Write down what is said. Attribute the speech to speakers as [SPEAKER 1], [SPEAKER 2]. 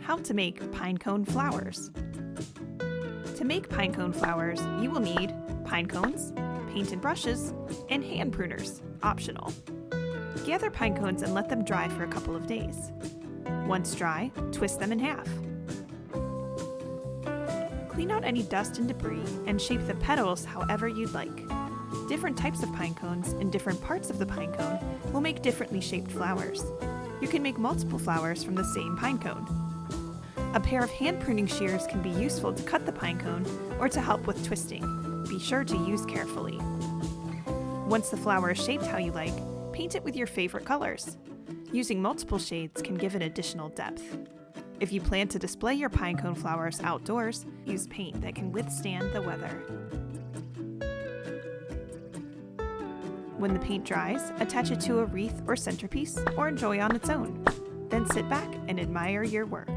[SPEAKER 1] How to make pinecone flowers. To make pinecone flowers, you will need pine cones, painted brushes, and hand pruners, optional. Gather pine cones and let them dry for a couple of days. Once dry, twist them in half. Clean out any dust and debris and shape the petals however you'd like. Different types of pine cones and different parts of the pine cone will make differently shaped flowers. You can make multiple flowers from the same pine cone. A pair of hand pruning shears can be useful to cut the pine cone or to help with twisting. Be sure to use carefully. Once the flower is shaped how you like, paint it with your favorite colors. Using multiple shades can give it additional depth. If you plan to display your pinecone flowers outdoors, use paint that can withstand the weather. When the paint dries, attach it to a wreath or centerpiece or enjoy on its own. Then sit back and admire your work.